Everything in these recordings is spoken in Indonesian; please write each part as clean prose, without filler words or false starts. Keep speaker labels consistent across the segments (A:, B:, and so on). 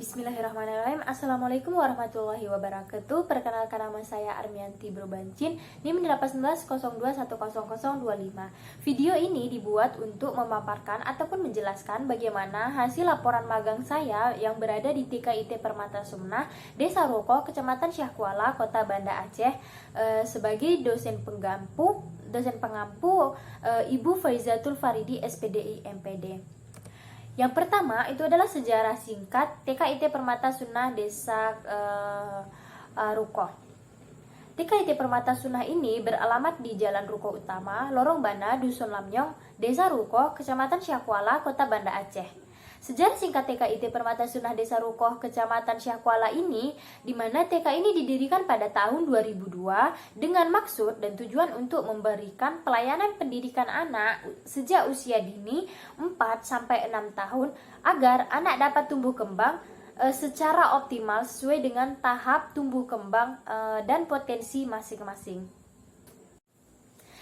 A: Bismillahirrahmanirrahim. Assalamualaikum warahmatullahi wabarakatuh. Perkenalkan, nama saya Armianti Brobancin, NIM 1802100025. Video ini dibuat untuk memaparkan ataupun menjelaskan bagaimana hasil laporan magang saya yang berada di TKIT Permata Sunnah, Desa Roko, Kecamatan Syahkuala, Kota Banda Aceh, sebagai dosen pengampu Ibu Faizatul Faridi, SPDI MPD. Yang pertama itu adalah sejarah singkat TKIT Permata Sunnah Desa Ruko. TKIT Permata Sunnah ini beralamat di Jalan Ruko Utama, Lorong Bana, Dusun Lamnyong, Desa Ruko, Kecamatan Syahkuala, Kota Banda Aceh. Sejarah singkat TKIT Permata Sunnah Desa Ruko, Kecamatan Syahkuala ini, di mana TK ini didirikan pada tahun 2002 dengan maksud dan tujuan untuk memberikan pelayanan pendidikan anak sejak usia dini 4-6 tahun agar anak dapat tumbuh kembang secara optimal sesuai dengan tahap tumbuh kembang dan potensi masing-masing.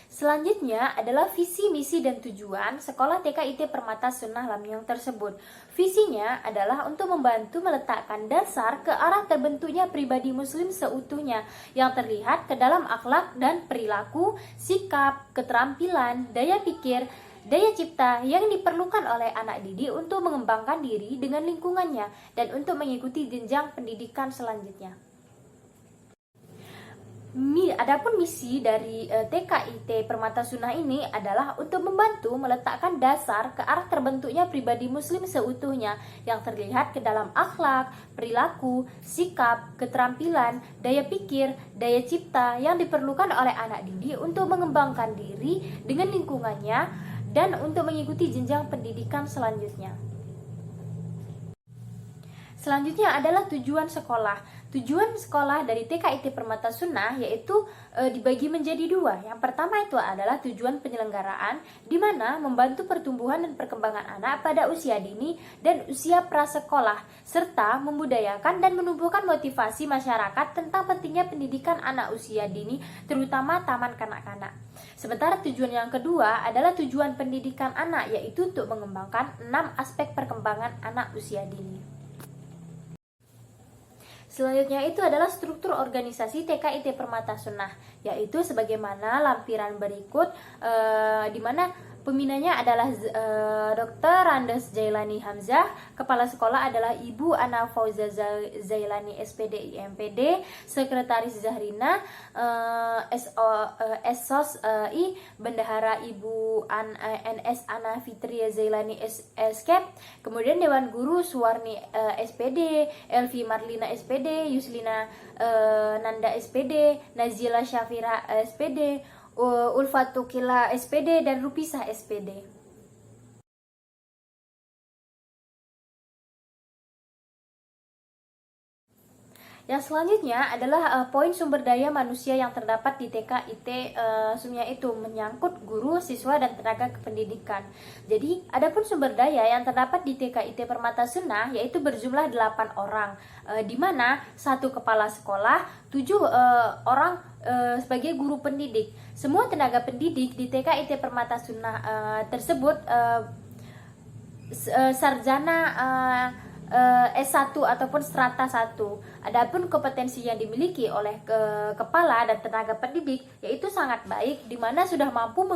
A: Selanjutnya adalah visi, misi, dan tujuan sekolah TKIT Permata Sunnah Lamnyong tersebut. Visinya adalah untuk membantu meletakkan dasar ke arah terbentuknya pribadi muslim seutuhnya yang terlihat ke dalam akhlak dan perilaku, sikap, keterampilan, daya pikir, daya cipta yang diperlukan oleh anak didik untuk mengembangkan diri dengan lingkungannya dan untuk mengikuti jenjang pendidikan selanjutnya. Adapun misi dari TKIT Permata Sunnah ini adalah untuk membantu meletakkan dasar ke arah terbentuknya pribadi muslim seutuhnya yang terlihat ke dalam akhlak, perilaku, sikap, keterampilan, daya pikir, daya cipta yang diperlukan oleh anak didik untuk mengembangkan diri dengan lingkungannya dan untuk mengikuti jenjang pendidikan selanjutnya. Selanjutnya adalah tujuan sekolah. Tujuan sekolah dari TKIT Permata Sunnah yaitu dibagi menjadi dua. Yang pertama itu adalah tujuan penyelenggaraan, di mana membantu pertumbuhan dan perkembangan anak pada usia dini dan usia prasekolah, serta membudayakan dan menumbuhkan motivasi masyarakat tentang pentingnya pendidikan anak usia dini, terutama taman kanak-kanak. Sementara tujuan yang kedua adalah tujuan pendidikan anak, yaitu untuk mengembangkan 6 aspek perkembangan anak usia dini. Selanjutnya itu adalah struktur organisasi TKIT Permata Sunnah, yaitu sebagaimana lampiran berikut, di mana pembinanya adalah Dr. Randes Jailani Hamzah, kepala sekolah adalah Ibu Ana Fauza Zailani SPDI MPD, sekretaris Zahrina, SOS I, bendahara Ibu NS Ana Fitria Zailani SKEP, kemudian Dewan Guru Suwarni SPD, Elvi Marlina SPD, Yuslina Nanda SPD, Nazila Syafira SPD, Ulfatukila SPD, dan Rupisah SPD. Yang selanjutnya adalah poin sumber daya manusia yang terdapat di TKIT Sunnah itu menyangkut guru, siswa, dan tenaga kependidikan. Jadi, adapun sumber daya yang terdapat di TKIT Permata Sunnah yaitu berjumlah 8 orang, di mana 1 kepala sekolah, 7 orang sebagai guru pendidik. Semua tenaga pendidik di TKIT Permata Sunnah tersebut sarjana S1 ataupun strata 1. Adapun kompetensi yang dimiliki oleh kepala dan tenaga pendidik yaitu sangat baik, di mana sudah mampu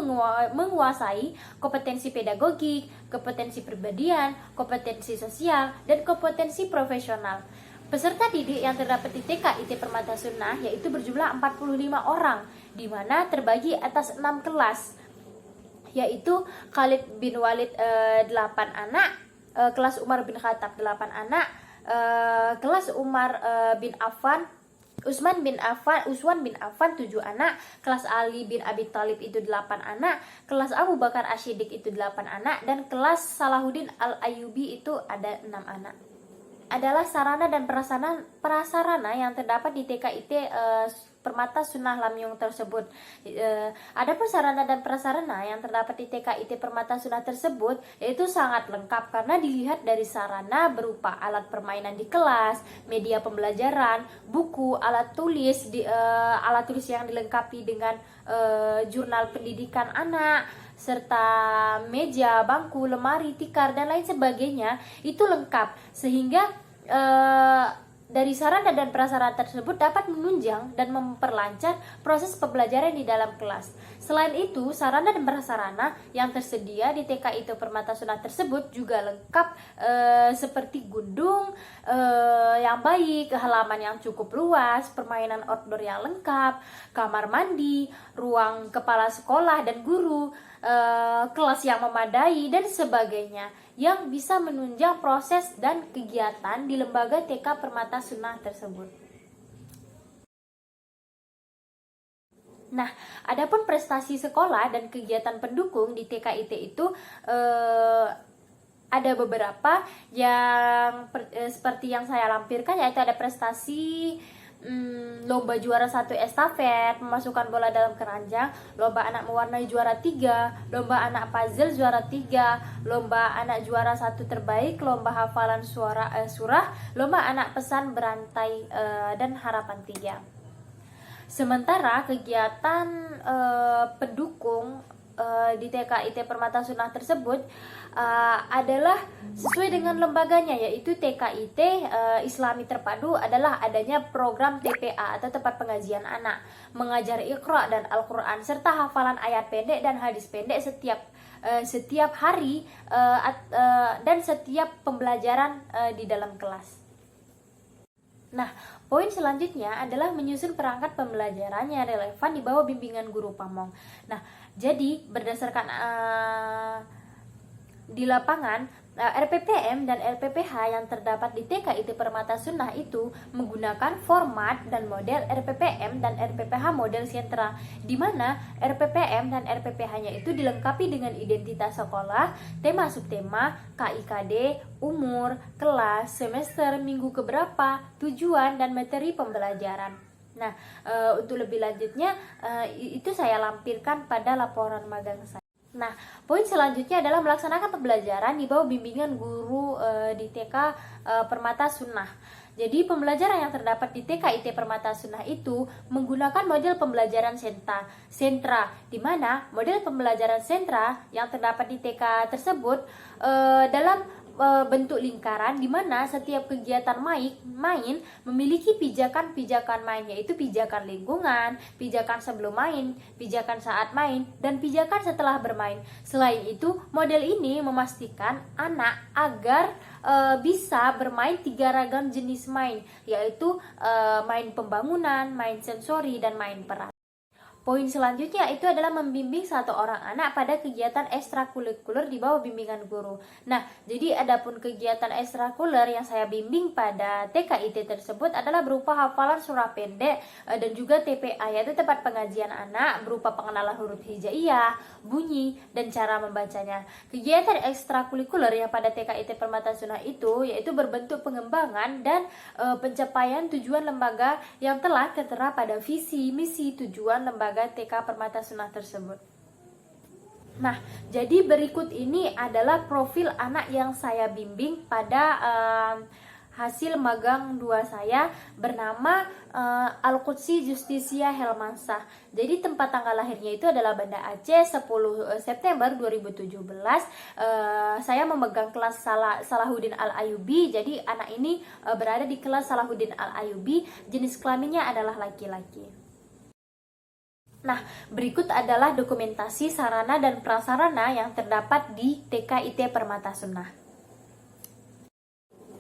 A: menguasai kompetensi pedagogik, kompetensi pribadian, kompetensi sosial, dan kompetensi profesional. Peserta didik yang terdapat di TKIT Permata Sunnah yaitu berjumlah 45 orang, di mana terbagi atas 6 kelas, yaitu Khalid bin Walid 8 anak, kelas Umar bin Khattab 8 anak, kelas Umar bin Affan, Usman bin Affan 7 anak, kelas Ali bin Abi Thalib itu 8 anak, kelas Abu Bakar Ashidik itu 8 anak, dan kelas Salahuddin Al-Ayyubi itu ada 6 anak. Adalah sarana dan prasarana yang terdapat di TKIT Permata Sunnah Lamnyong tersebut. Adapun sarana dan prasarana yang terdapat di TKIT Permata Sunnah tersebut yaitu sangat lengkap, karena dilihat dari sarana berupa alat permainan di kelas, media pembelajaran, buku, alat tulis yang dilengkapi dengan jurnal pendidikan anak, serta meja, bangku, lemari, tikar, dan lain sebagainya itu lengkap, sehingga eh, dari sarana dan prasarana tersebut dapat menunjang dan memperlancar proses pembelajaran di dalam kelas. Selain itu, sarana dan prasarana yang tersedia di TK IT Permata Sunnah tersebut juga lengkap, seperti gendung yang baik, halaman yang cukup luas, permainan outdoor yang lengkap, kamar mandi, ruang kepala sekolah dan guru, kelas yang memadai, dan sebagainya, yang bisa menunjang proses dan kegiatan di lembaga TK Permata Sunnah tersebut. Nah, adapun prestasi sekolah dan kegiatan pendukung di TKIT itu ada beberapa yang seperti yang saya lampirkan, yaitu ada prestasi lomba juara 1 estafet, memasukkan bola dalam keranjang, lomba anak mewarnai juara 3, lomba anak puzzle juara 3, lomba anak juara 1 terbaik, lomba hafalan surah, lomba anak pesan berantai, dan harapan 3. Sementara kegiatan pendukung di TKIT Permata Sunnah tersebut adalah sesuai dengan lembaganya, yaitu TKIT Islami Terpadu adalah adanya program TPA atau tempat pengajian anak, mengajar Iqra dan Al-Quran serta hafalan ayat pendek dan hadis pendek setiap hari dan setiap pembelajaran di dalam kelas. Nah, poin selanjutnya adalah menyusun perangkat pembelajaran yang relevan di bawah bimbingan guru pamong. Nah, jadi berdasarkan di lapangan, RPPM dan RPPH yang terdapat di TKIT Permata Sunnah itu menggunakan format dan model RPPM dan RPPH model sentra, di mana RPPM dan RPPH-nya itu dilengkapi dengan identitas sekolah, tema subtema, KIKD, umur, kelas, semester, minggu keberapa, tujuan, dan materi pembelajaran. Nah, untuk lebih lanjutnya itu saya lampirkan pada laporan magang saya. Nah, poin selanjutnya adalah melaksanakan pembelajaran di bawah bimbingan guru di TK Permata Sunnah. Jadi pembelajaran yang terdapat di TKIT Permata Sunnah itu menggunakan model pembelajaran sentra, di mana model pembelajaran sentra yang terdapat di TK tersebut dalam bentuk lingkaran, di mana setiap kegiatan main memiliki pijakan-pijakan main, yaitu pijakan lingkungan, pijakan sebelum main, pijakan saat main, dan pijakan setelah bermain. Selain itu, model ini memastikan anak agar bisa bermain 3 ragam jenis main, yaitu main pembangunan, main sensori, dan main peran. Poin selanjutnya itu adalah membimbing satu orang anak pada kegiatan ekstrakurikuler di bawah bimbingan guru. Nah, jadi adapun kegiatan ekstrakurikuler yang saya bimbing pada TKIT tersebut adalah berupa hafalan surah pendek dan juga TPA, yaitu tempat pengajian anak, berupa pengenalan huruf hijaiyah, bunyi, dan cara membacanya. Kegiatan ekstrakurikuler yang pada TKIT Permata Sunnah itu yaitu berbentuk pengembangan dan pencapaian tujuan lembaga yang telah tertera pada visi, misi, tujuan lembaga TK Permata Sunnah tersebut. Nah, jadi berikut ini adalah profil anak yang saya bimbing pada hasil magang 2 saya, bernama Al-Qudsi Justisia Helmansah. Jadi tempat tanggal lahirnya itu adalah Banda Aceh, 10 September 2017. Saya memegang kelas Salahuddin Al-Ayubi. Jadi anak ini berada di kelas Salahuddin Al-Ayubi. Jenis kelaminnya adalah laki-laki. Nah, berikut adalah dokumentasi sarana dan prasarana yang terdapat di TKIT Permata Sunnah.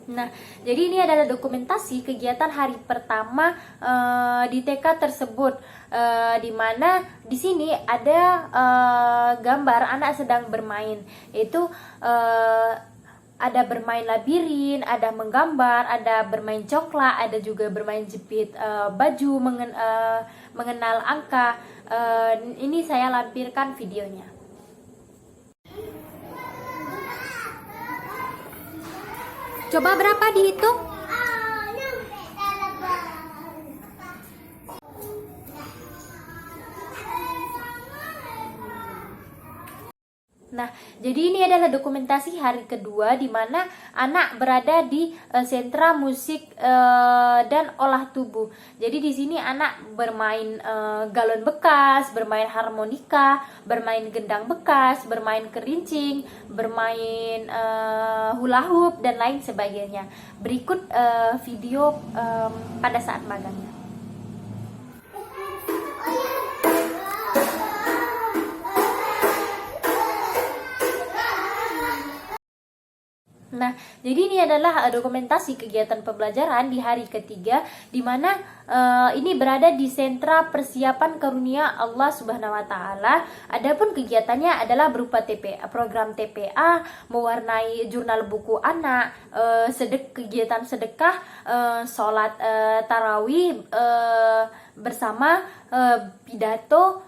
A: Nah, jadi ini adalah dokumentasi kegiatan hari pertama di TK tersebut, di mana di sini ada gambar anak sedang bermain, yaitu ada bermain labirin, ada menggambar, ada bermain coklat, ada juga bermain jepit baju, mengenal angka. Ini saya lampirkan videonya. Coba berapa dihitung? Nah, Jadi ini adalah dokumentasi hari kedua di mana anak berada di sentra musik dan olah tubuh. Jadi di sini anak bermain galon bekas, bermain harmonika, bermain gendang bekas, bermain kerincing, bermain hula hoop dan lain sebagainya. Berikut video pada saat magangnya. Nah, jadi ini adalah dokumentasi kegiatan pembelajaran di hari ketiga, di mana ini berada di sentra persiapan karunia Allah Subhanahu Wa Taala. Adapun kegiatannya adalah berupa TPA, program TPA, mewarnai jurnal buku anak, kegiatan sedekah, sholat tarawih bersama, pidato,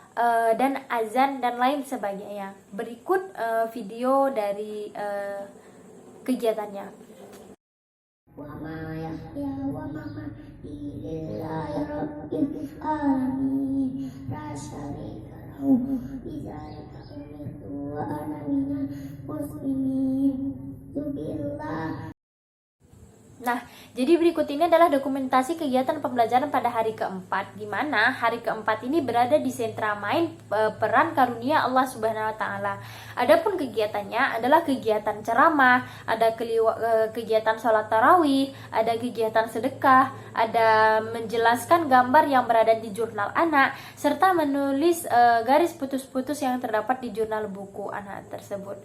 A: dan azan dan lain sebagainya. Berikut video dari kegiatannya.
B: Wa ma yahya wa ma illa rabbil alamin la syarika lahu bidzalika umirtu wa ana minal muslimin. Billah.
A: Nah, jadi berikut ini adalah dokumentasi kegiatan pembelajaran pada hari keempat, di mana hari keempat ini berada di sentra main peran karunia Allah Subhanahu Wa Taala. Adapun kegiatannya adalah kegiatan ceramah, ada kegiatan sholat tarawih, ada kegiatan sedekah, ada menjelaskan gambar yang berada di jurnal anak, serta menulis garis putus-putus yang terdapat di jurnal buku anak tersebut.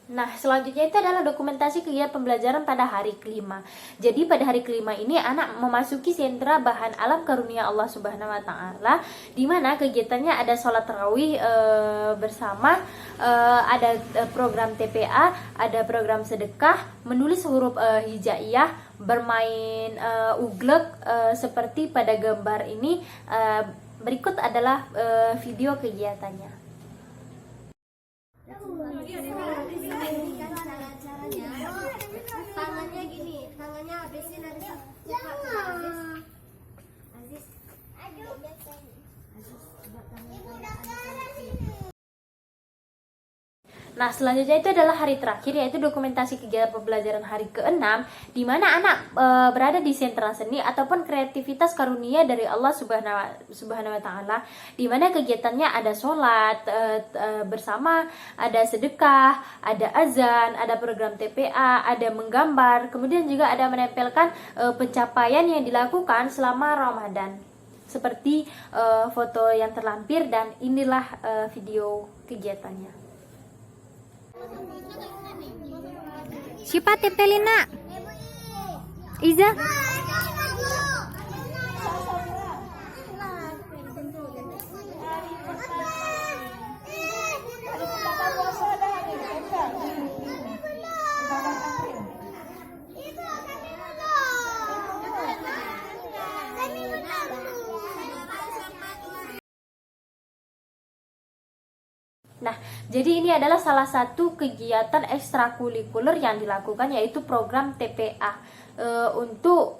A: Nah, selanjutnya itu adalah dokumentasi kegiatan pembelajaran pada hari kelima. Jadi pada hari kelima ini anak memasuki sentra bahan alam karunia Allah Subhanahu Wa Taala, di mana kegiatannya ada sholat tarawih bersama, ada program TPA, ada program sedekah, menulis huruf hijaiyah, bermain uglek seperti pada gambar ini. Berikut adalah video kegiatannya.
B: Tangannya gini, tangannya habisin dari Aziz.
A: Nah, selanjutnya itu adalah hari terakhir, yaitu dokumentasi kegiatan pembelajaran hari ke-6, di mana anak berada di sentra seni ataupun kreativitas karunia dari Allah Subhanahu Wa Taala, di mana kegiatannya ada sholat bersama, ada sedekah, ada azan, ada program TPA, ada menggambar, kemudian juga ada menempelkan pencapaian yang dilakukan selama Ramadan, seperti foto yang terlampir, dan inilah video kegiatannya.
C: Siapa tempelin nak? Iza?
A: Nah, jadi ini adalah salah satu kegiatan ekstrakurikuler yang dilakukan, yaitu program TPA. Untuk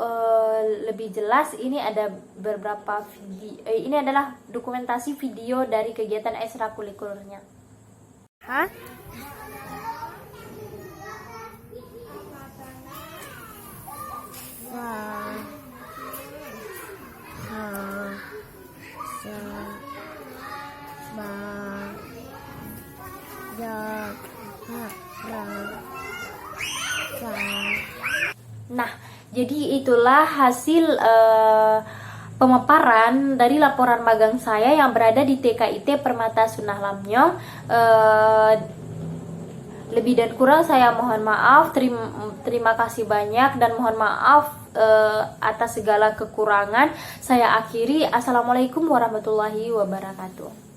A: lebih jelas, ini ada beberapa video. Ini adalah dokumentasi video dari kegiatan ekstrakurikulernya.
C: Hah?
A: Nah, jadi itulah hasil pemaparan dari laporan magang saya yang berada di TKIT Permata Sunnah Lamnyo. Lebih dan kurang saya mohon maaf. Terima kasih banyak dan mohon maaf atas segala kekurangan. Saya akhiri. Assalamualaikum warahmatullahi wabarakatuh.